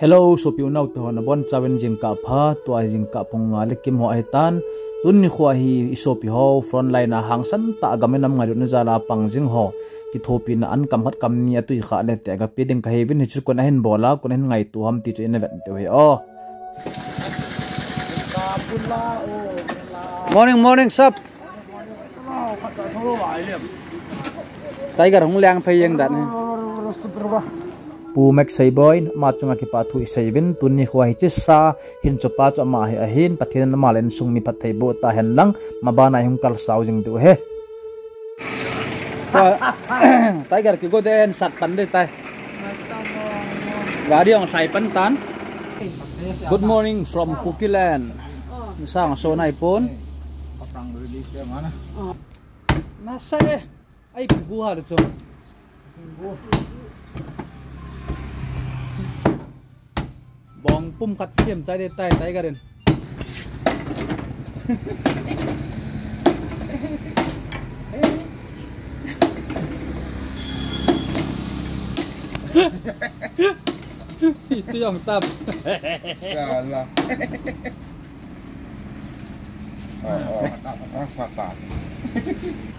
Hello, so piu nau to na bon chawen jingka pha to jingka punga lekim ho aitan tun ni khwa hi isopi ho frontline na hangsan ta gamenam ngai na zala pangjing ho ki thopi na an kam hat kam ni atui kha le te ga peding ka hevin hi chu kon hen bola kon hen ngai tu ham ti chu event te he o morning sap tiger hong lang phayeng dat ne pu mek sei boy ma chunga ki pathu seivin tunni khwa hi chisa hin chopa chu ma hi ahin pathin na malen sung mi pathai bo ta hen lang mabana hum kal saujing du he tiger ki go den sat pan de tai gari ong sai pan tan. Good morning from Kukiland sang so nai pon patang release ke mana na sai ai bu ha chu bong pum kat siam chai de tai tai garin itu yang tam salah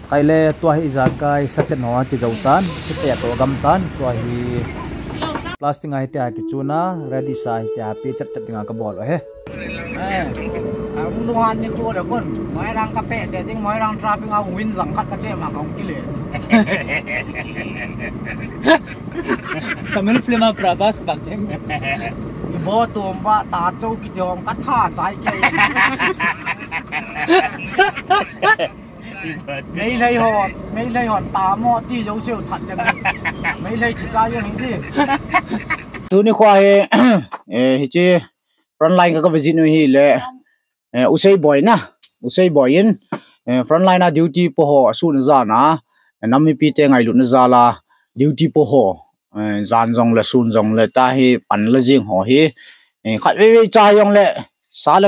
kai le tua hi zakai sachan ho ki zautan ki te to gam tan tua hi plastic ai te ki chuna ready sa hi te pi chat chat nga ka bol he ông nuan như tua được con mấy đang cà phê chạy tiếng mấy đang traffic ao win rằng cắt cái chế mà không kỹ lệ kami film prabas bakeng bố tụm ba ta châu cái điều cắt tha trái kia mấy lấy hòn ta mò đi dấu siêu thật như mấy lấy chỉ trái như hình gì tu ni khoa hi chi frontline ka visit hi le usai boy in frontline na duty po ho su na za na nami pi te ngai lu na za la duty po ho zan jong la sun jong le ta hi pan la jing ho hi khat we cha yong le sa la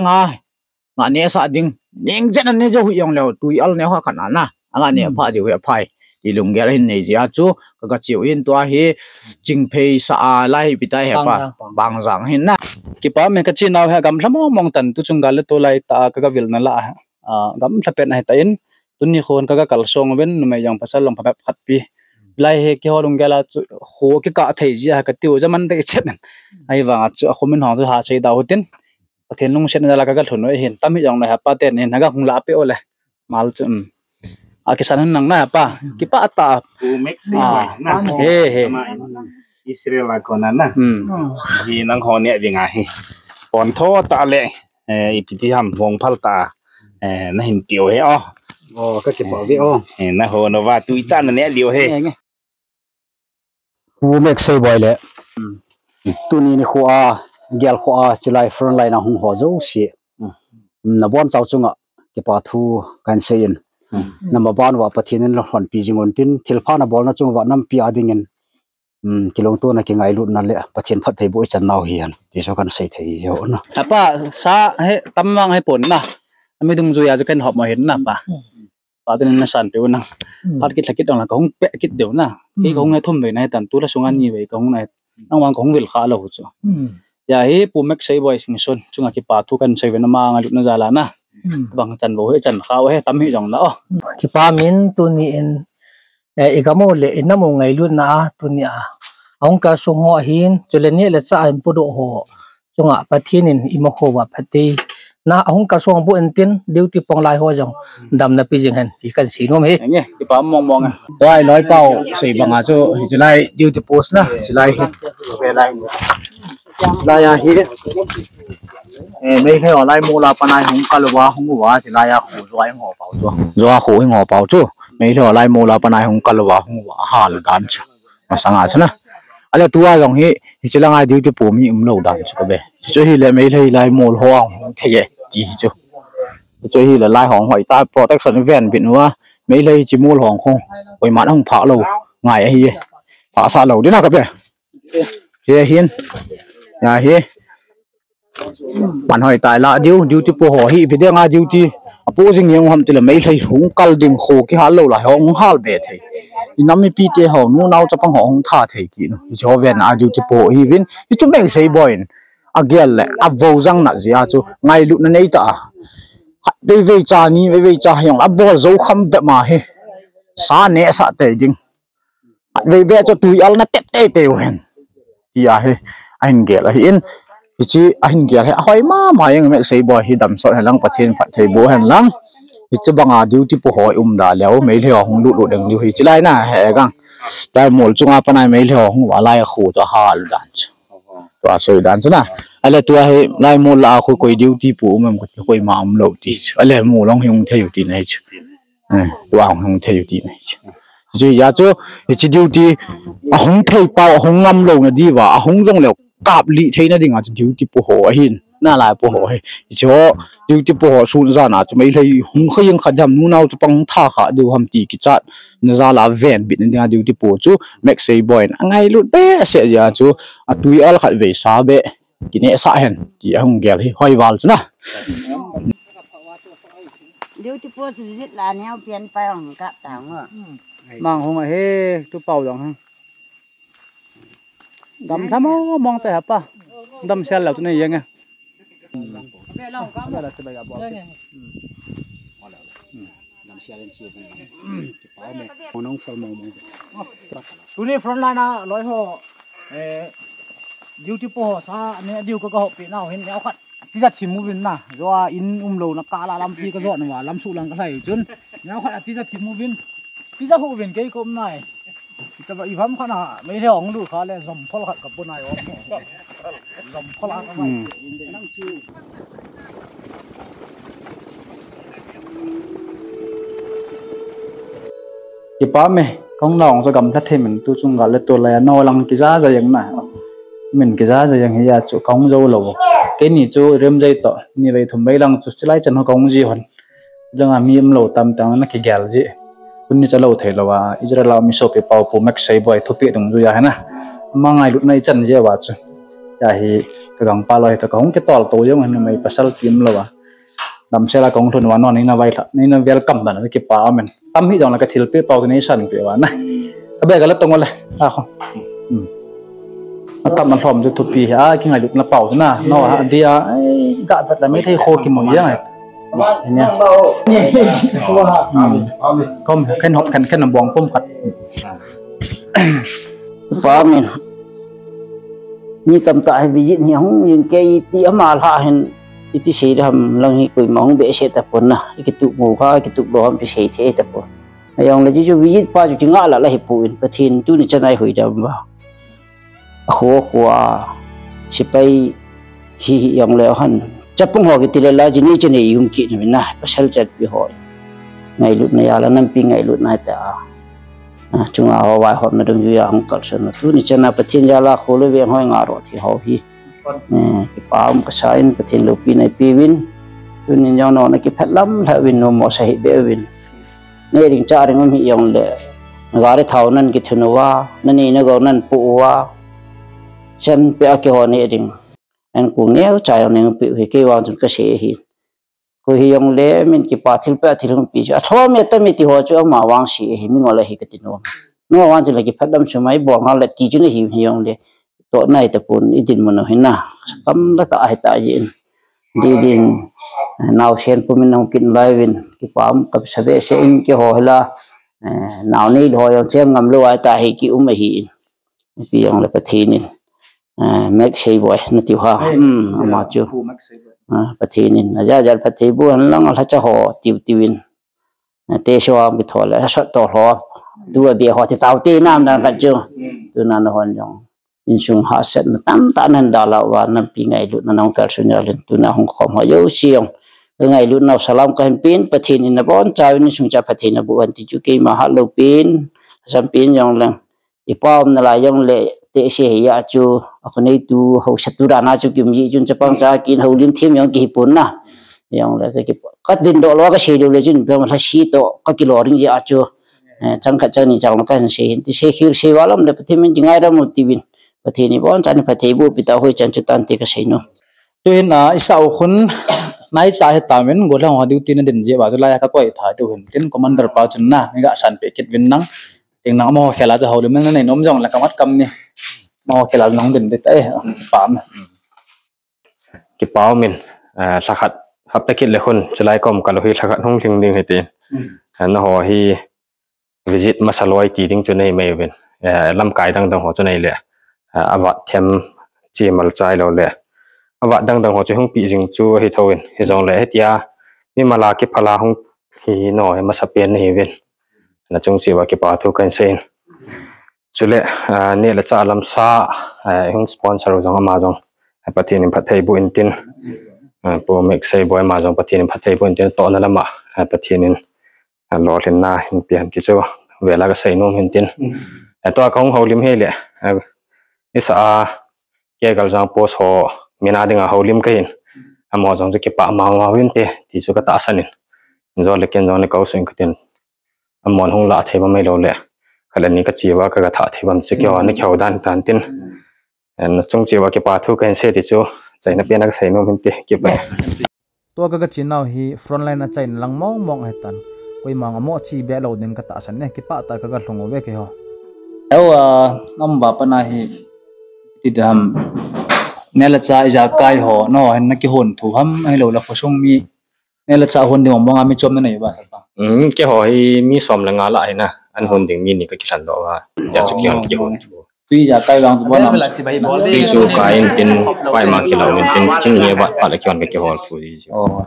nga ne sa ding ning jet ne jo hu yong le tui al ne ha khan na anga ne pha di we phai ti lung gel hin nei zia chu ka chiu in to hi jing phei sa lai pi tai ha pa bang jang hin na ki pa me ka chi naw ha gam hlamo mong tan tu chungal le to lai ta ka vil na la gam thapet na ta in tunni khon ka kal song ven me yang pasal long phap khat pi lai he ki holung gela ho ki ka thei ji ha ka tiu zaman de chet ai wa chu khomin ho ha sei da hotin pathen lung sen la ka ga thun hin tam hi jong na ha pa ten ne na ga hung la pe ole mal chu akisan nang na pa ki pa ta pu mek sei na he Israel la kona na hi nang ho ne winga hi pon tho ta le ipiti ham hong phal ta na hin piu he ka ki pa vi na ho no wa tu ta na ne liu he pu mek sei boy le tu ni khwa gel khwa chilai frontline na hung ho zo si na bon chau chunga ki pa thu kan sein number 1 wa pathin lo hon pi jingon tin thilpha na bol na chung wa nam pi adingen kilong tu na ki ngai lut na le pathin phat thei boi chan naw hian ti so kan sei thei ho na apa sa he tamang he pon na ami dung ju ya ju kan hop ma hen na pa tin na san pe na pat ki thakit dong la kong pe kit deu na ki kong na thum ve na tan tu la sungan ni ve kong na nang wang kong vil kha lo chu ya he pu mek sei boy sing son chunga ki pa thu kan sei ve na ma nga lut na jala na bang chan bo he chan khaw he tam hi jong na ki pa min tu ni in igamo le inamo ngai lu na tu ni ong ka sung ho hin chuleni le cha an pu do ho chunga pathin in imo kho wa phati na ong ka sung bu en tin duty pong lai ho jong dam na pi jing han ki kan si no me nge ki pa mong doi loi pau sei banga chu hilai duty post na silai ve lai ya hi mấy cái online mua là pan ai không có quá thì lại khổ rồi ngõ bảo chu do khổ ngõ bảo chu mấy cái online mua là pan ai không có không quá hà là đàn chứ mà sang à chứ na ale tua dòng hi chỉ là ngay điều thì bố mi lâu đàn chứ bé chứ hi là mấy cái lại mua hoang thế vậy gì chứ chứ hi là lại hoang hỏi ta protection event bị nữa mấy cái chỉ mua hoang không bởi mà không phá lâu ngày hi phá xa lâu đấy nào các bé thì hiên nhà hi bạn hỏi tại là duty po ho hi video nga duty apo jing yong ham tila mai thai hung kal ding kho ki hal lo la hong hal be thai nami pi te ho nu nau chapang ho hong tha thei ki no jo ven a duty po hi win hi chu meng sei boin agel le abo jang na zia chu ngai lu na nei ta ve cha ni ve cha hyong abol zo kham be ma he sa ne sa te ding ve cho tui al na te te hen tia he anh gel hi in chi anh gel he hoi ma yang mek sei boy hi dam so lang pathin phat thei bo hen lang chu banga duty po hoi da leo mei leo hong lu deng liu hi chi lai na he gang tai mol chunga panai mei leo hong wa lai khu to hal dan to a sei dan chuna ale tua he lai mol la khu koi duty po mem ko koi ma am lo ti ale mu long hyung thei ti nei chu to ang hyung thei ti nei chu ya chu chi duty a hong thei pa hong ngam lo na di wa a hong jong leo kap li thei na dinga duty po ho hin na lai po ho he cho duty po ho su za na chu mei lei hung khayang khadam nu nau chu pang tha kha du ham ti ki chat na za la ven bit na duty po chu mek sei boy angai lut be se ya chu atui al khat ve sa be ki ne sa hen ti hung gel hi hoi wal chu na duty po su zit la neo pian pai hong ka ta ngo mang hong he tu pau dong ha dam tham mong te pa dam sel la tu nei yang tu ni front line na loi ho duty po sa ne diu ko ho pi nau hin neo khat ti jat chimu win na zo in lo na ka la lam pi ka zo na wa lam su lang ka thai chun neo khat ti jat chimu win pi ja ho win ke kom nai ta ba i pham khana mei the ong lu kha le zom phol khat ka punai om zom phol a ka mai nang chu ipa me kong nong so gam la the min tu chung gal le to la no lang ki za za yang na min ki za za yang hi ya chu kong zo lo ke ni chu rem jai to ni ve thum bai lang chu chilai chan ho kong ji hon langa mi em lo tam tang na ki gal ji kun ni chalo thei lo wa israel mi so pe pau pu mek sei boy thupi tung ju ya ha na mangai lut nai chan je wa chu ya hi ka gang pa loi ta kong ke tol to yong han mai pasal tim lo wa dam se la kong thun wa no ni na vai la ni na welcome da na ki pa men tam hi jong la ka thil pe pau ni san pe wa na ka be ga la tong le a kho tam man thom ju thupi a ki ngai lut na pau na no ha dia ga vat la mai thei kho ki mo yang ai nha không cái hộp cái nằm bong phun phật pa men ni tam ta visit hi hong yin ke ti ama la hen iti sei ram lang hi koi mong be se ta pon na ki tu bu kha ki tu bo am pi sei the ta pon ayong la ji ju visit pa ju tinga la la hi pu in pathin tu ni chanai hui da ba kho khwa sipai hi yong le han chapung ho ki tile la jini chene yum ki na pasal chat bi ho ngai lut na ya la nam pi ngai lut na ta chunga ho wa ho na dong yu ya hong kal san tu ni chana pathin ya la kholo ve hoi nga ro thi ho hi ki pam ka sain pathin lo pi nai pi win tu ni yong no na ki phat lam tha win no mo sai be win ne ring cha ring mi yong le ga re thau nan ki thunu wa na ni na go nan pu wa chen pe a ki ho ne ring anh cũng nêu trái ông nên bị cái quan chúng cái gì hi, coi hi ông lẽ mình cái phát triển phải thì không bị cho, thôi mình tâm mình thì họ cho mà vang gì hi mình gọi là hi cái tin nó quan chúng là cái phát âm số mấy bọn họ là chỉ cho nó hi ông lẽ, tội này tập bốn ít tin mình nói na, cấm là tại gì, đi nào xem của mình không kinh lại vin, cái phạm cái sự việc sẽ cái họ là nào này họ ông xem ngầm lưu ai tại cái mà hi, vì ông là phát triển mek sei boy na ti ha ma chu pathin in ja ja pathi bu han lang la cha ho tiwin te so mi thol la so to ho du bi ho ti tau ti nam dan ka chu tu nan hon jong in sung ha set na tam ta nan da la wa na pi ngai lu na nong kal sun ya len tu na hong khom ha yo siong ngai lu na salam ka pin pathin in na bon cha in sung cha pathin na bu an ti chu ke ma ha lo pin sam pin jong lang ipom na la yong le te se ya chu akhonei tu ho satura na chu kim ji chun chapang cha kin ho lim thim yong ki pun na yong la ka din do lo ka se do le chun pe ma si to ka kilo ring ya chu chang kha chang ni chang ka se hin ti se khir se walam le pathin min jingai ra mu ti bin pathin ni bon chan pathe bu pita hoi chan chu tan te ka se no tuin isau khun nai cha he tamen golang ha duty na din je ba la ka koi tha tu hin tin commander pa chun na ga san pe kit win nang tiếng nắng mò khé là giờ hậu được mình này nôm rong là cái mắt cầm nè mò khé là nóng đỉnh tới bám cái bao mình sát hạt hấp tách kít lệ khôn chỉ lại com cả lối sát hạt không chừng đinh hết tiền nó họ hi visit masaloi tí đinh chỗ này mấy bên làm cái đằng đằng họ chỗ này lệ vặt thêm chỉ mal trái lâu lệ vặt đằng đằng họ chỗ không bị dừng chú hi thôi hi dòng lệ hết ya mi mà là cái phala không hi nói mà sắp biến này bên là trong chỉ vào cái bao thu cảnh sen chỗ lệ nè là cha làm sa không sponsor dòng Amazon phát hiện phát thấy buồn tin bộ make say boy Amazon phát hiện phát thấy buồn tin to là mà phát hiện lo lên na hiện tiền thì cho về là cái say nôm hiện tiền tôi không hậu lim hay lệ isa cái cái dòng post họ mình đã đừng hậu lim cái Amazon cái bạ màu viên thế thì cho cái ta sanh rồi lấy cái dòng này câu sinh cái tiền Amazon không lạ thấy bao mấy lâu lệ cái lần này cái chỉ vào cái thả thấy bao nhiêu cái này khẩu đan đan tin trong chỉ vào cái bạ thu cái xe thì cho chạy nó biến cái say nôm hiện thế cái vậy tua cái chuyện nào hi frontline ở chạy lăng mong mong hết tan quay mang mo chi bé lâu đến cái ta sanh này cái bạ ta cái lồng về cái ho đâu năm bà pana hi thì đam nên là cha giờ cai họ nó hay cái hồn thủ hâm hay lâu là có sung mi nên là cha hồn thì mong anh mi chôm này ba cái họ hi mi xóm là ngã lại nè anh hồn thì mi này cái chuyện đó và giờ sẽ cái hồn tuy giờ cai vàng tụi nó tuy chú cái tin quay mà khi nào nên tin chính nghe bạn bạn là cái hồn thủ gì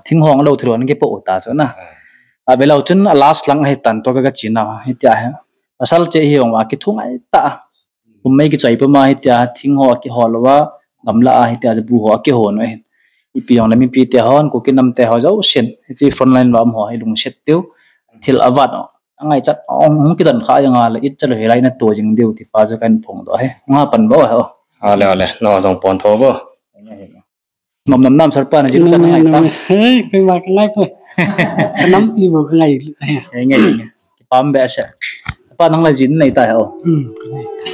thinh hong lâu thường cái bộ ta chỗ na về lâu chân last lăng hay tàn to cái chuyện nào hay tia ha asal che hi ong ki thung ai ta mai ki chai pa mai tia thing ho ki holwa gamla hi tia bu ho ki ho no ipi ong lami pi te hon ko ki nam te ho zo shen ti frontline wa ho hi lung set tiu thil avat angai chat ong ki dan kha yanga la it chalo helai na to jing deu ti pa zo kan phong do he nga pan bo ho ale no jong pon tho bo nom nam sar pa na jing chan ai ta cái mặt cái live cái nắm đi vào cái ngày ngày ki pam be sa pa nang la jin nei ta ho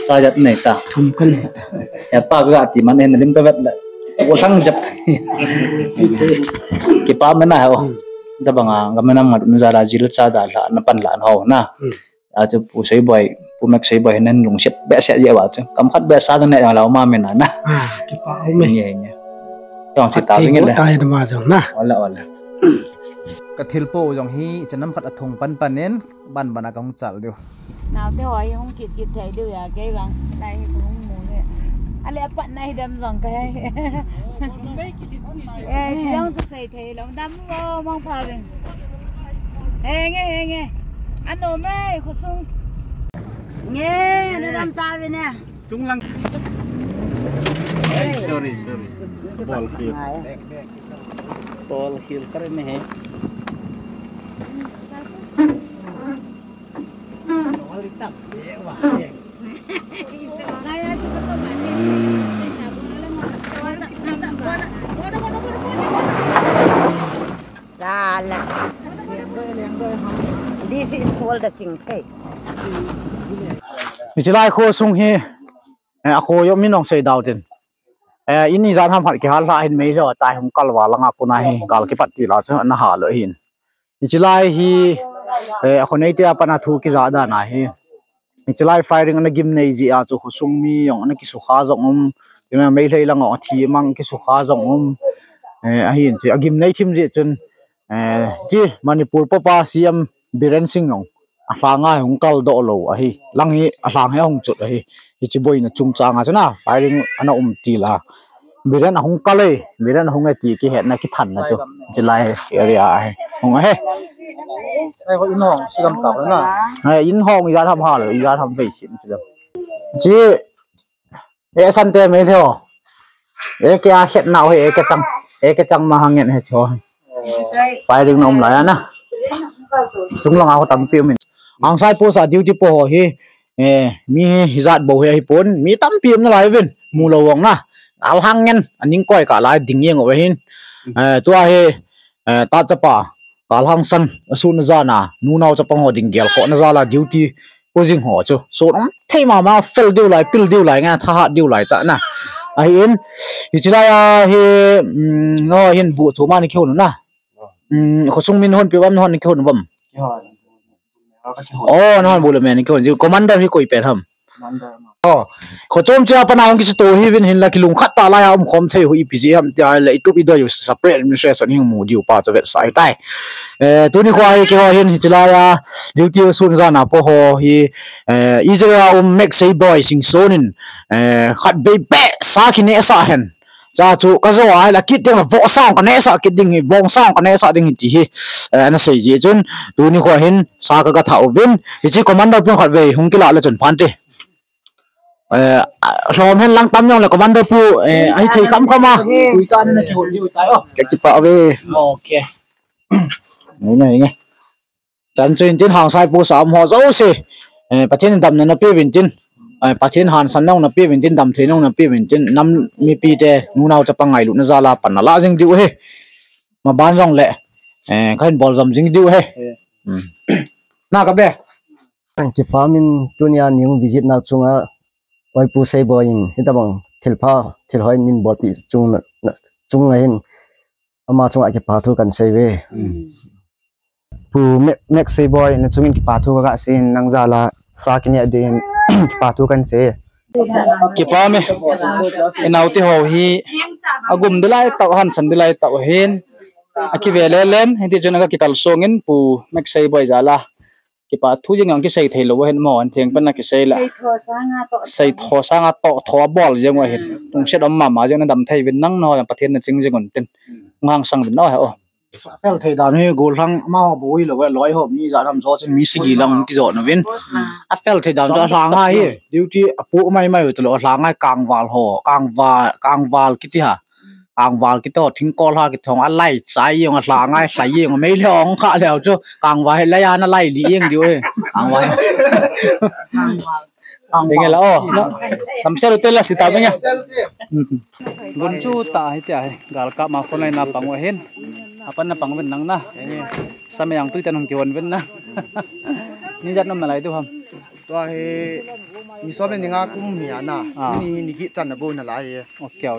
sa jat nei ta thum cái này ya pa ga ti man en lim ka vet la wo sang jap ki pa man na ho da banga gamana ma nu za ra jil cha da la na pan la ho na a chu pu sei boy pu mek sei boy nen lung set be se je wa chu kam khat be sa da ne la ma men na cái pa me ye ye tong chi ta ngin le tai da ma jong na wala ka thil po jong hi chanam khat athung pan nen ban bana kong chal deu nào thế hỏi không kịp thấy điều là cái bằng này cũng không muốn đấy anh lẽ bạn này đâm dòng cái chị đang thực sự thấy lòng đâm mong phà rồi nghe anh ôm ấy khổ sung nghe nó đâm ta về nè chúng lăng sorry ball kill करे में है Salah. This is called the chingkai. mi chilai kho sung hi kho yo min ong sei daw tin ini zan ham hat ki hal la hin mei lo tai hum kalwa langa kuna hi gal ki pat ti la cha na ha lo hin mi chilai hi khonei te apana thu ki za da na hi mi chilai firing na gim nei ji a chu khusung mi yong na ki su kha zong me mei lei lang o thi mang ki su kha zong a hin chi agim nei thim ji chun ji Manipur papa CM Biren Singh ong ahlanga hung kal do lo a hi langi ahlang he hung chut a hi chi boy na chung changa chana firing ana ti la Biren hung kale Biren hung ti ki het na ki than na chu chilai area ai hung he ai có in hong si kam ta na in hong ya tham ha lo ya tham ve sin chu ji e san te me theo e ke a het nau he e ke chang ma hangen he cho firing nom la na chung lang a tam pi min ang sai po sa duty po hi mi hizat bo he pon mi tam pi na lai ven mu lo wong na al hangen aning koi ka lai ding yeng o hin tua he ta chapa kal hang san asu na za na nu nau chapang ho ding gel ko na za la duty po jing ho chu so nom thei ma fel diu lai pil diu lai nga tha ha diu lai ta na a hin hi chila ya he no hin bu chu ma ni kheu na ko sung min hon pi wam hon ni kheu na bam โอ้นอนบุลเมนคนอยู่คอมมานเดอร์ที่คุยเป็นทำขอโจมเจ้าปนายองกิสโตฮิวินเห็นละกิลุงขัดตาลายคอมเทหุอีพีจีฮัมที่อะไรตุบิดอยู่สเปรดมิเชสนี่มูดิวป้าจะเวทสายใต้ตัวนี้ควายเกี่ยวเห็นจิลายาดิวที่สุนจานาพอฮีอิสราเอลเม็กซี่บอยสิงโซนินขัดเบย์เป๊ะสากินเนสาเห็นจ้าจูก็จะว่าละคิดเรื่องว่าสร้างกันเนสาคิดดิ่งบงสร้างกันเนสาดิ่งที่นั่นสิจีจนตัวนี้ควายเห็นสากกระถาวินที่จีคอมมานเดอร์เพียงขัดเวหุงกิลาละจนพันทีชมเห็นลังตั้มยังเลยคอมมานเดอร์ผู้ไอ้ที่คำเข้ามาคุยตาเนี่ยที่หุ่นอยู่ใต้อ๋อแกจิปะเวโอเคนี่จันทร์จินหางสายผู้สามหัวเจ้าสิประเทศดำนั้นนับปีวินจินประเทศฮันสันน้องนับปีวินจินดำเทน้องนับปีวินจินน้ำมีปีเตนูนาวจะปังไงลุนซาลาปันน่ะละจิงดิวเฮมาบ้านร่องแหละเขาเห็นบอลจำจิงดิวเฮน่ากับเด้จิปามินตัวนี้นิววิจิตนาจุงะไว้ผู้ใช้บอยินฮิตาบังทิลพาทิลหอยนินบอลปีจุงไงหินอามาจุงไอจิปาทุกันเซเวผู้เม็กซี่บอยนั่นจุงจิปาทุกันเซนนังซาลาสากินเนี่ยเดินจิปาทุกันเซกิปาเมนาวที่หัวฮีอากุมดิไลตาวหันสันดิไลตาวเห็นอากิเวเลเลนเห็นที่จนก็กิตัลซงอินผู้เม็กซี่บอยจาลากิปาทุยังกิใส่เทลว่าเห็นมออันเทียงเป็นนักกิใส่ละใส่ทอสางาโตทอบอลยังว่าเห็นตรงเช็ดอมมาจังนั้นดำไทยเป็นนั่งนอนประเทศนั้นจริงจริงคนเป็นงางสังเป็นน้อยโอ้เฟลเทดานให้โกลทั้งมาบุยหรือว่าร้อยหอบนี่จะทำซอสมีสิกีลังกิจนะวินเฟลเทดานจะสร้างให้ดิวที่ปุ๊ไม่อยู่ตลอดสร้างให้กลางวาลหอกลางวาลกิติฮะกลางวาลกิตทิ้งกอลฮะกิตของอะไรสายยังสร้างให้สายยังไม่เลี้ยงข้าแล้วจ้ะกลางวาลระยะนั่นไล่เลี้ยงดิวเลยกลางวาลยังไงล่ะอ๋อทำเซลล์เตล่ะสิตาเป็นไงบุญชูตาให้เจ้ากัลกะมาคนไล่นับปังว่าเห็นapa na pang wen nang na sa mayang tu tanong kiwan wen na ni jat nam malai tu ham to he ni so ben nga kum mi na ni ki chan na bo na la ye okay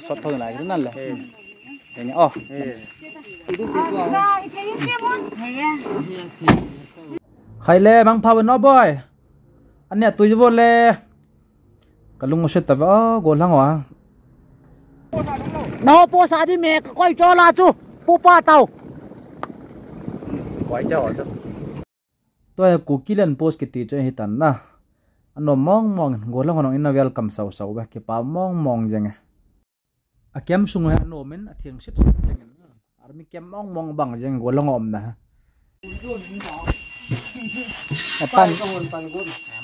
so thon lai tu nan la ya oh khai le mang pha no boy an ne tu jo le kalung mo set ta go lang wa no po sa di me koi cho la chuปูป้าเต่าไว้เจ้าจ้ะตัวกูกิเลนโพสกิติจะให้ตันนะอันนั้นมองกูแล้วคนอินนาเวลคัมสาวแบบเก็บป้ามองจังไงอาเกมสุ่งให้โนเมนอาเทียงชิดจังไงอาร์มีเกมมองบังจังกูแล้วงอมนะปัน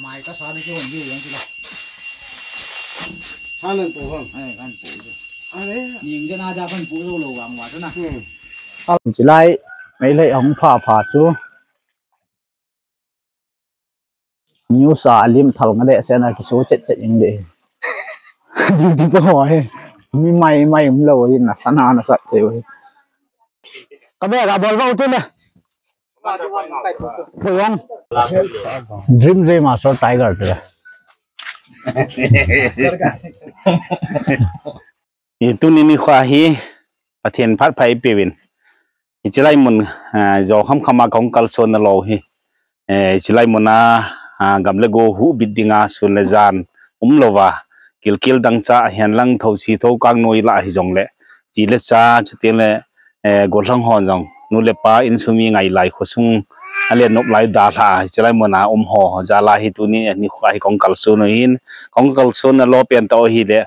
ไม่ก็สารที่คนอยู่อย่างที่ละท่านนั่นปูห้องกันปูอะไรยิงจะน่าจะกันปูโลวังว่าซะนะจิไลไม่เลยของผ่าชูนิวซาลิมทัลงเดะเสนาคิโซเจ็ดยังเดะดูที่ตัวหอยมีไม่ผมเลยนะสนานะสัตว์เจ้าก็แบบกับบอลว่าตัวเนี่ยเพื่อนดรีมเจมาสโตร์ไทเกอร์ตัวitu nini khahi pathian phat phai pewin ichilai mun jo kham khama kong kalson na lo hi ichilai muna gamle go hu bidinga sunlejan umlova kilkil dangcha hianlang thosi tho kang noi la hi jongle chile cha chutele golang ho jong nule pa insumi ngai lai khosung ale nop lai da tha ichilai muna ho jala hi tu ni khahi kong kalson hin kong kalson na lo pen to hi le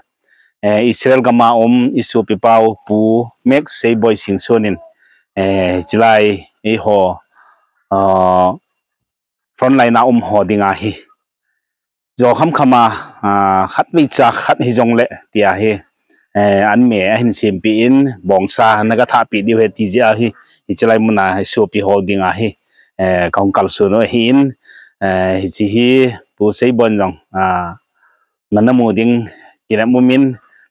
Israel gama isu pipau pu mek sei boy sing sonin chilai ho front line na ho dinga hi jo khama khat mi cha khat hi jong le tia hi an me hin sim pi in bongsa naga tha pi di he ti ja hi chilai muna isu pi ho dinga hi kong kal su no hin hi chi hi pu sei bon jong nanamu ding ila mumin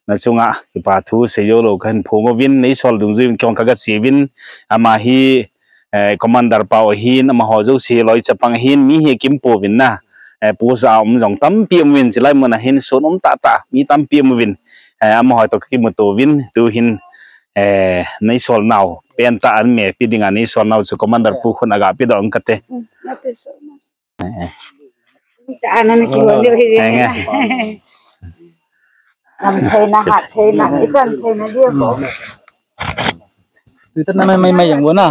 na chunga pa thu seyo lo kan phongo win nei sol dung jim kyong kaga sewin ama hi commander pa hin ama ho jo se loi chapang hin mi hi kim po win na pu sa jong tam pi win chilai mona hin son ta mi tam pi win ama ho to ki mo to win tu hin nei sol nau pen ta an me pi dinga nei sol nau chu commander pu khun aga pi dong kate ta nan ki ho le hi nam thei na hat thei na i chan thei na dia từ tất năm mày màyอย่างmuốn à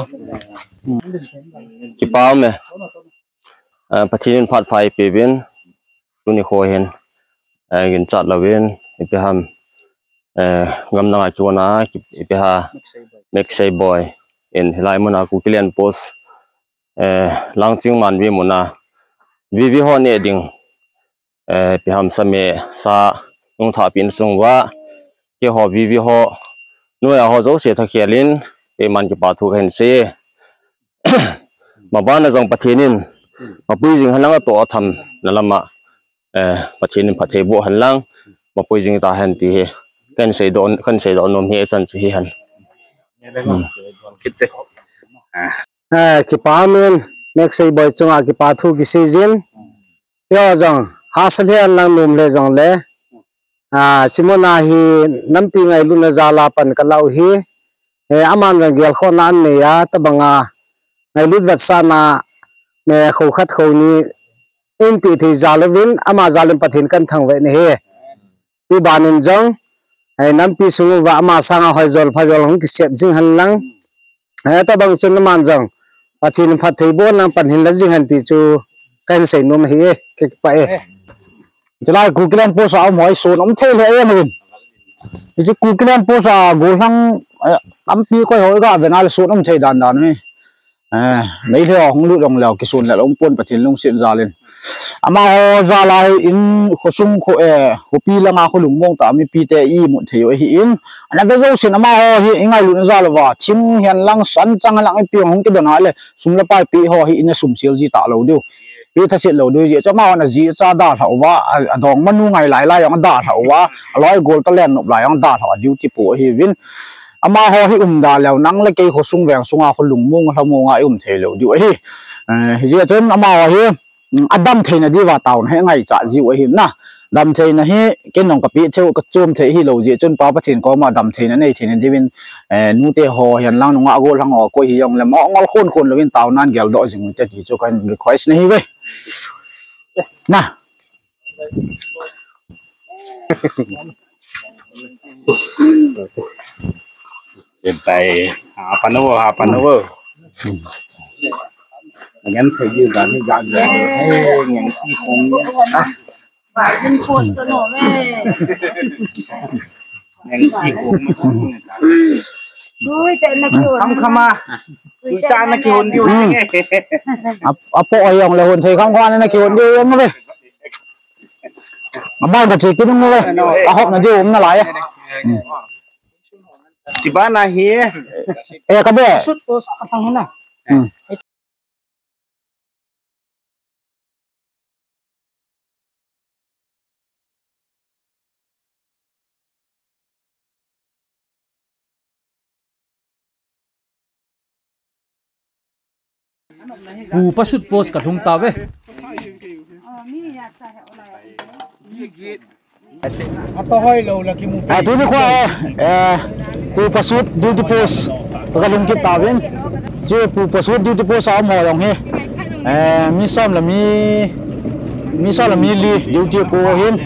ki pau me pathin phat phai pe bin tuni kho hen gin chat lawin ipe ham ngam na chuana ipe ha make say boy in hilai mona ku kilian post lang ching man vi mona vi ho ne ding ipe ham same sa nong tha pin sung wa ke ho vi ho nuôi ho zo se tha khelin e man ki pa thu hen se mà ban là dòng pathinin mà bây giờ hắn lang to tham là lama pathinin pathe bo han lang mà bây giờ ta han ti kan sei don nom he san chi han ki pa men mek sei boy chunga ki pa thu ki season yo jong hasalian lang nom le jong le chimona hi nampi ngai luna zala pan kalau hi aman rang gel khonan ne ya tabanga ngai lut vat sana me khâu khat khâu ni mp thì zalavin ama zalim pathin kan thang ve ne he tu banin jong nampi sungu wa ama sanga hoizol phajol hong ki set jing han lang tabang chun man jong pathin phathei bon lang panhin la jing han ti chu kan sei nom hi ke pa July Kukilan po sa moi so om thei le em hin ji Kukilan po sa gol hang ampi ko hoi ga venal so om thei dan dan mi mấy thế hong lu dong leo ki sun la om pon pathin long sin za len ama ho za lai in kho sung kho ho pi la nga kho lung mong ta mi pi te i mu thei hi in ana ga zo sin ama ho hi ingai lu na za la wa chin hian lang san chang lang pi hong ki don ale sum la pai pi ho hi in sum sil ji ta lo du pi tha sit lo du ji cha ma na ji cha da thau wa adong manu ngai lai lai yang da thau wa aloi gol ta len nop lai yang da thau duty po hi win ama ho hi da leo nang le ke kho sung weng sunga kho lung mung ha mo nga thei lo du hi ji chen ama ho hi adam thei na di wa taun he ngai cha ji wa hi na dam thei na hi ke nong ka pi cheu ka chum thei hi lo ji chen pa pathin ko ma dam thei na nei thei na di win nu te ho hian lang nunga gol hang o ko hi yong le mo ngol khon khon lo win taw nan gel do jing te ti chu kan request nei we na hiện tại apa nawaงั้นเคยยืนกันนี่อย่างอย่างซี่คงเป็นคนตัวหนูแม่อย่างซี่คงด้วยแต่นักโยนคำมาดูจานนักโยนอยู่ไงapo ayong le hon thei khang khwan na ki hon di em le ma ban ka chi ki nung le a hop na di um na lai di bana hi ka be sut pos apang na pu pasut post ka thung ta ve ato hoi lo la ki mu tu ni khwa pu pasut duty post ka lung ki ta ven je pu pasut duty post a mo yong he mi som la mi li duty ko hin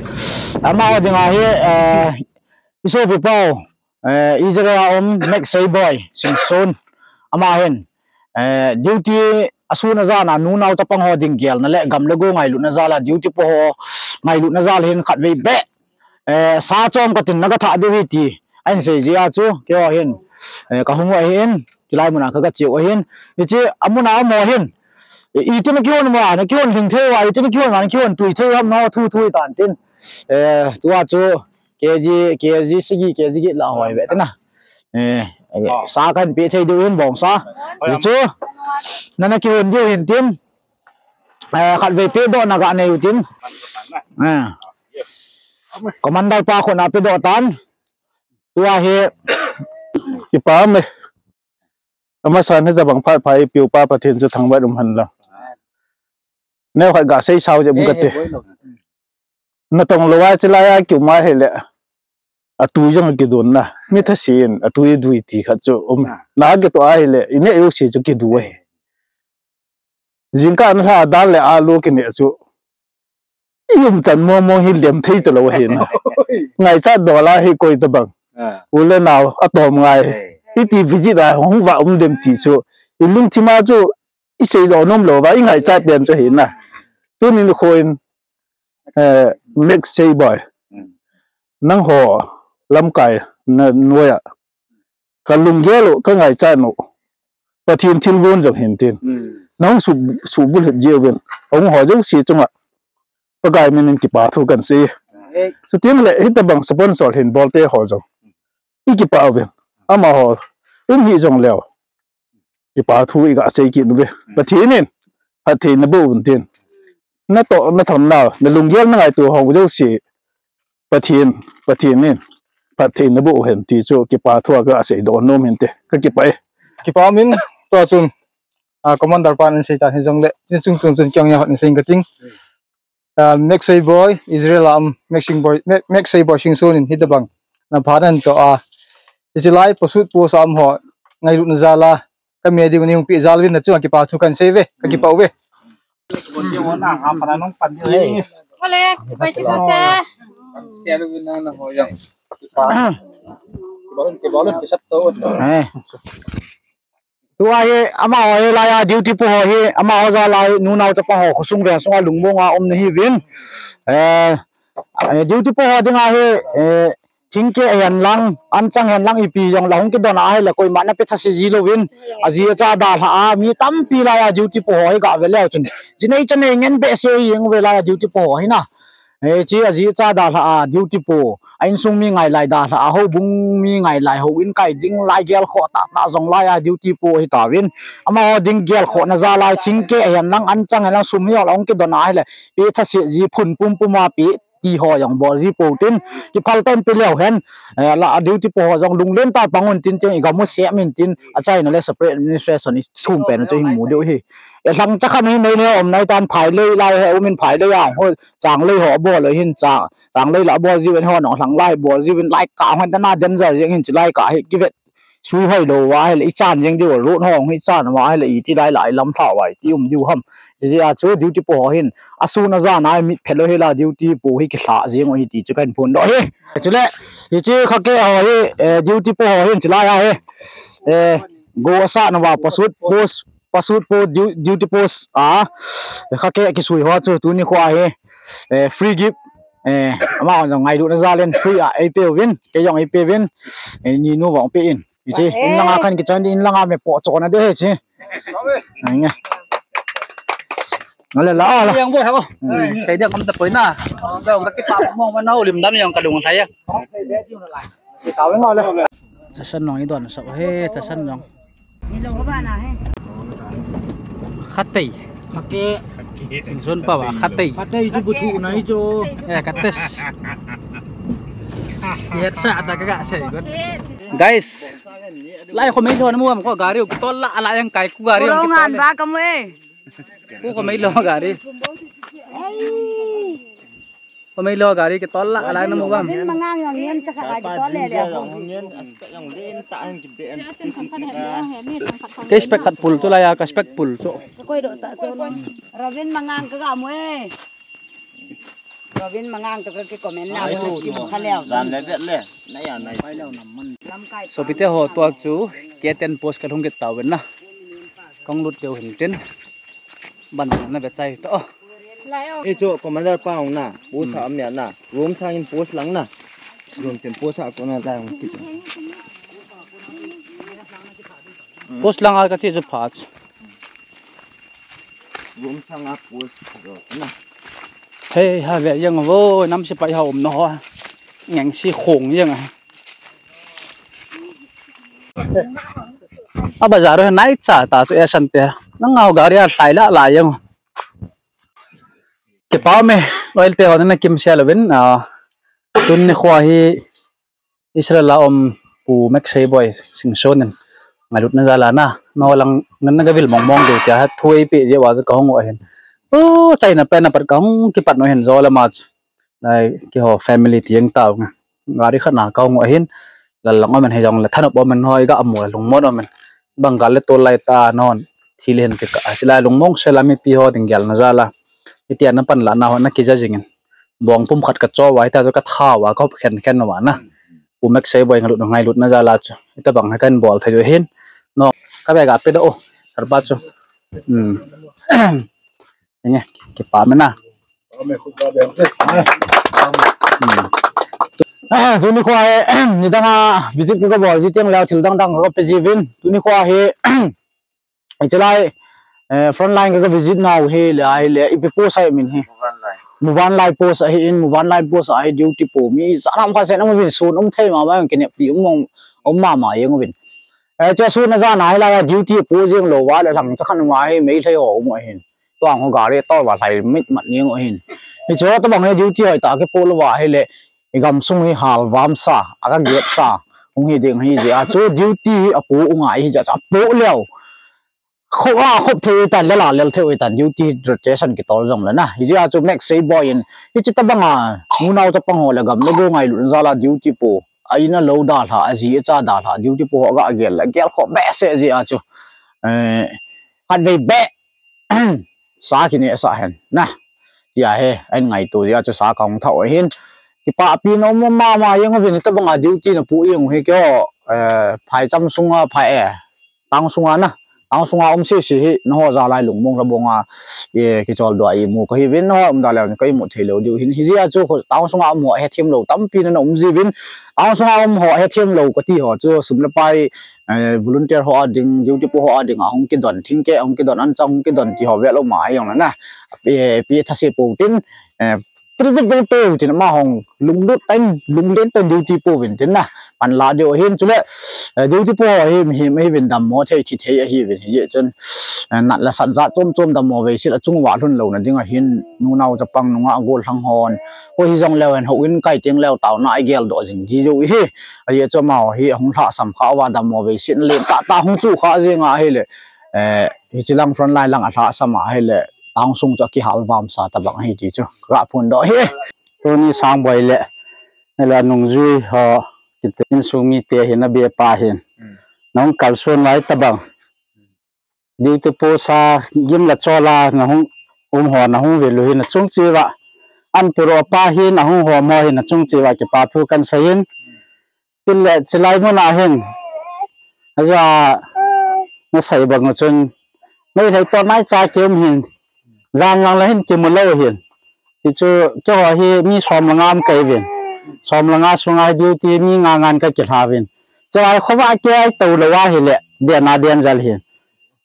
ama dinga he iso pi pau izra om make say boy sing son ama hen duty asuna zana nu nau tapang ho ding gel na le gam le go ngai lu na zala duty po ho ngai lu na zal hen khat ve be sa chom ka tin na ka tha de wi ti anh sei ji a chu ke ho hen ka hung wa hen julai muna ka chiu hen chi amuna mo hen i tin ki on ma na ki on thing thei wa i tin ki on ma ki on tui thei ham no thu thui tan tin tua chu kg sigi kg la hoi ve na sa kan pi thei du in bong sa chu nana ki on dio hin tin khat ve pe do na ga nei tin commander pa ko na pe do tan tua he ki pa me ama san he da bang phat phai piu pa pathin chu thang ba dum han la ne khat ga sei sao je bu ka te na tong lo wa chila ya kyu ma he le tui jang ke don na mi tha sin tui dui ti kha chu na ke to ai le ine eu si chu ke du he jingka na ha da le alu ke ne chu yum chan mo hi lem thei to lo he na ngai cha do la hi koi ta bang ule nào atom ngai ti visit a hong wa dem ti chu ilung ti ma chu I sei do nom lo ba ngai cha pen chu hin na tu ni khoin make say boy nang ho lam kai na nuya ka lung gelo ka ngai cha no pathin thin gon jong hin tin nang su bul het je wen ong ho jong si chunga pa gai min ki pa thu kan si so tin le hit bang sponsor hin bol te ho jong I ki pa wen ama ho hi jong leo ki pa thu I ga sei ki nu be pathin pathin na bu tin na to na thon na lung gel na ngai tu ho jong si pathin pathin na bu hen ti chu ki pa thu ga sei do nom hin te ka ki pa min to chun commander pan sei ta hin jong le chung kyang ya hot sing ka ting next say boy Israel next say boy sing soon in hitabang na phanan to isilai pasut po sam ho ngai lu na zala ka me di ni pi zalwin na chu ki pa thu kan sei ve ka ki pa ve Ole, pai ti te. tu ai ama oi la ya duty po hi ama ho za la nu nau cha pa ho khusung re songa lungbo nga om hi win duty po ho dinga hi chingke yan lang an chang yan lang ipi jong lahung ke don ai la koi mana pe thasi ji lo win aji cha da ha mi tam pi la ya duty po ho ga ve le chun jinai chane ngen be se yeng ve la duty po ho na chi aji cha da ha duty po ain sung mi ngai lai da ha ho bung mi ngai lai ho win kai ding lai gel kho ta jong lai ya duty po hi ta win ama ding gel kho na za lai chingke yan lang an chang lang sum yo long ke don ai le pe thasi ji phun pum puma pi ti ho yang bo ji po tin ki phal ton pe leo hen la duty po ho jong lung len ta pangun tin te ga mo se min tin a chai na le separate administration I chum pe na che mu de hi lang cha kham hi nei ne om nai tan phai le lai he min phai le ya ho chang le ho bo le hin chang le la bo ji wen ho no lang lai bo ji wen lai ka han ta na den zer jeng hin chi lai ka hi ki vet sui hoi lo wa le I chan jeng di ro hong hi chan wa le I ti lai lai lam tha wai ti du ham ji a chu duty po hin asu na za na mi phelo hi la duty po hi ki thla jeng hi ti chu kan phun do hi chu le hi chi kha ke ho hi duty po hin chi lai ya he go sa na wa pasut po duty post kha ke ki sui ho chu tu ni khwa he free gift ama jong ngai du na za len free ai pe win ke yong ai pe win ni nu wong pe in chi in langa kan ki chan in langa me po chona de he chi nge ngale la la yang bo ha bo sai dia kam ta poi na da ong ki pa mo ma nau lim dam yang kadung thai ya ka wen ngole cha san nong I don sa he cha san nong Ni lo ba na he. khatai khake sun pa ba khatai chu bu thu nai cho kates yet sa ta ka sai guys lai ko mai lo na mo ko gari ko tol la ala yang kai ku gari Ko ngan ba ka mo ko mai lo gari ko mai lo gari ke tol la ala na mo bam Bin mangang yang nien cha ka ji to le le. ke spek khat pul tu la ya ka spek pul cho Koi do ta cho no. Robin mangang ka ga mo Robin mangang to ka ki comment na mo si mo khaleo. Dan le vet le na ya nai Lam kai. so pite ho to chu ke ten post ka hung ke tawen na kong lut teu hin ten ban na be chai to e cho commander pa ong na pu sa am ya na room sang in post lang na room tem post sa ko na la ong ki post lang al ka chi chu phat room sang a post ro na hey ha ve yang wo nam si pai ha om no ho ngang si khong yang a bazar ho nai cha ta chu e san te nang ngau gari a hlai la yang ke pa me loyal te ho na kim sia lovin tun ni khwa hi Israel la om pu mek sei boy sing sonen ngalut na zala na no lang ngan na gavil mong mong do cha thui pe je wa ka hong hen chai na pe na par ka hong ki pat no hen zo la ma nai ki ho family tiang taw ngari khana ka ngo hin la lang man he jong la than op man hoi ga amol lung mod man bangal le to lai ta non thilen ke ka chila lung mong selami pi ho ding gal na zala itian na pan la na ho na ki ja jingin bong pum khat ka cho wai ta ka tha wa ka khen wa na pu mek sei boy ngalut ngai lut na zala chu ita bang kan bol thai jo hin no ka be ga pe do sarpa chu nghe cái phá mà na tôi đi qua người ta visit cái bò gì tiếng leo chịu đang có cái gì vin tôi đi qua he chỉ lại front line cái visit nào he lại ipi post ai mình he move on line post ai in move on line post ai duty po mi sao không phải sẽ nó mình xuống ông thấy mà bao cái này bị ông mà yên mình cho xuống nó ra này là duty po riêng lầu quá là thằng chắc khăn ngoài mấy thấy ổ mọi hình toàn họ gà đấy to và thầy mít mặt như ngồi hình thì chỗ tôi bằng cái duty hỏi ta cái polo và hay lệ gam sung hi hal vam sa aga gap sa ung hi ding hi ja chu duty apu ungai hi ja po leo khop thei tan la lel thei tan duty rotation ki tor jong la na hi ja chu next say boy in hi chita banga munau cha pang ho la gam le go ngai lu za la duty po aina lo da tha aji cha da tha duty po ga gel la gel kho be se ji a chu hat ve be sa ki ne sa hen na ya he anh ngai tu ja chu sa kong thau hin cái bà pin nó mà những cái việc các bạn duty nó phụ dụng hay kiểu phải chăm sung phải tăng sung na tăng sung ông sĩ nó ra lại lủng mông là bông cái trò đuổi mù cái viên nó ông đã làm cái một thể lâu điều hình gì chứ tăng sung ông họ hay thêm lâu tắm pin nó ông gì viên tăng sung ông họ hay thêm lâu cái thì họ chưa sum là bài volunteer họ đừng duty po họ đừng ông cái đoàn thiên cái ông cái đoàn ăn trong cái đoàn thì họ vẽ lâu mãi rồi nè bị thay thế bổ tin cái việc tôi thì nó mà hồng lúng đốt tay lúng đến tên duty po vinh thế na bạn là điều hiền chú lệ duty po hiền mấy vinh đầm mò thấy chỉ thấy hiền vậy chân nặn là sản xuất chôm đầm mò về sẽ là trung hòa luôn lâu này tiếng là hiền nu nào chập băng nu ngã gol thăng hòn có hi dòng leo hậu in cái tiếng leo tàu nãy gel độ gì gì rồi hi vậy cho màu hi hồng thọ sắm khảo và đầm mò về sẽ lên ta hồng chủ khá gì ngã hi lệ hi chỉ lang front line lang thọ sắm hi lệ tăng sung cho cái hal vam sa ta bang hi ti chu ga phun do he to ni sang boy le la nung zui ho tin sung mi te hin na be pa hin nong kal son lai ta bang di te po sa gim la chola na hung ho na hung ve lu hin na chung chi wa an puro pa hin na hung ho mo hin na chung chi wa ke pa thu kan sa hin tin le chlai mo na hin aja na sai bang chun mấy thầy to mai cha kiếm hin giang lang lên kiếm một lâu hiền thì cho họ hi mi xóm là ngam cây viên xóm là ngam xuống ai điêu thì mi ngang cái kết hợp viên cho ai không phải cái tàu là hoa hiền lệ điện na điện zal hiền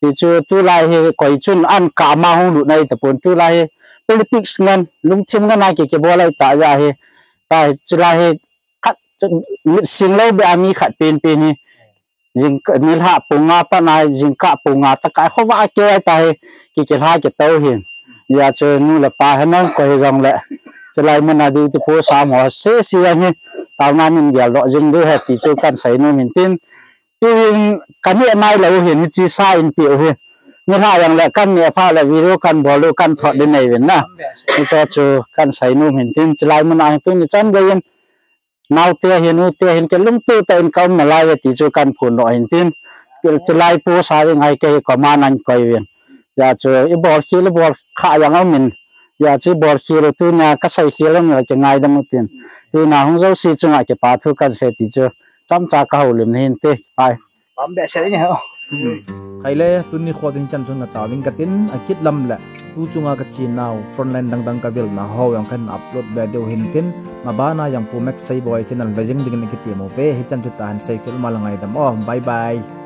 thì cho tu lai hi coi chun ăn cả ma hung lụt này tập tu lai politics ngan lung chim ngan ai cái bộ lai ta ra hi ta tu lai hi khát sinh lâu bị ami khát pin hi jing nil ha punga pa na jing ka punga ta kai không phải cái ta hi cái hai cái tàu hiền ya cho nu là pa hắn coi rằng lệ cho lại mình là đi từ phố xa mà xe xe anh tao nam mình giờ gọi dừng đưa hết thì cho căn sấy nó mình tin thì căn hiện nay là hiện chỉ sai in biểu hiện nhưng hai rằng lệ căn nhà pha là video căn bỏ lô căn thoại đến này vậy na cho căn sấy nó mình tin cho lại mình anh tôi chân gây nào tia hiện cái lúng tiêu tên công mà lại thì cho căn phun nội hiện tin cho lại phố xa thì ngày cái có man anh coi viện ya cho i bor khi le bor kha yang min ya chi bor khi ro tu na ka sai khi le na ke ngai da mutin tu na hong zo si chunga ke pa thu kan se ti cho cham cha ka ho lim hin te pai bam be se ni ho khai le tu ni khoding chan chun na ta wing katin akit lam la tu chunga ka chi naw frontline dang ka vil na ho yang kan upload video hin tin ma ba na yang pu mek sai boy channel vajing ding ni ki ti mo ve hi chan chu ta han sai kel malangai dam bye bye